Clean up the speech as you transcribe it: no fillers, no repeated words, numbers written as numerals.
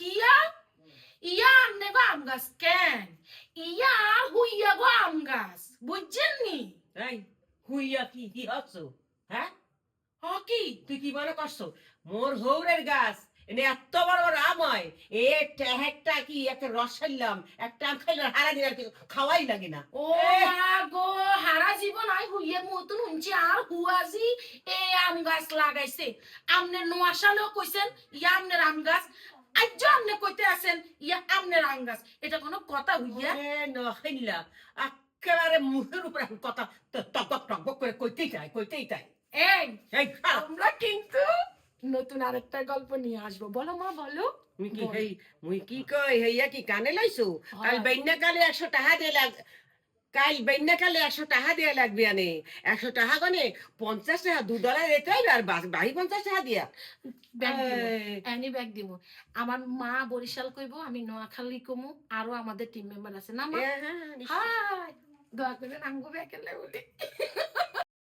কিয়া ইয়া আমনে গো আম গাছ কেন ইয়া হুইয়া গো আম গাছ বুঝছেন নি এই হুইয়া কি কি হচ্ছো হ্যাঁ কি তুই কি মনে করছো মোর হৌরের গাছ এনে এত বড় বড় আম হয় একটা কি একটা রস খাইলাম একটা আম খাইলাম হারা দিন আর কিছু খাওয়াই লাগে না ও মা গো হারা জীবন আই হুইয়ের মতন শুনছি আর হুয়াজি এ আম গাছ লাগাইছে আমনে নোয়াশালেও কইছেন ইয়া আমনের আম গাছ আজ আমনে কইতে আছেন ইয়া আমনের আম গাছ এটা কোনো কথা হইয়া নখাইলা একেবারে মুখের উপর এখন কথা টকবক টকবক করে কইতেই চাই এই এই খারাপ আমরা কিন্তু নতুন আরেকটা গল্প নিয়ে আসবো বলো মা বলো মুই কি কই হইয়া কি কানে লাইছো কাল বৈন্যা কালে 100 টাকা দিয়ে কাল বৈন্যা কালে 100 টাকা দিয়ে লাগবে আনে 100 টাকা গনে 50 টাকা $2 দিতে হবে আর বাকি 50 টাকা দিয়া ব্যাগ দিব এনি ব্যাগ দিব আমার মা বরিশাল কইবো আমি নোয়াখালী কমু আরো আমাদের টিম মেম্বার আছে না মা হাই দোয়া করে আমগো ব্যাগ এলে বলি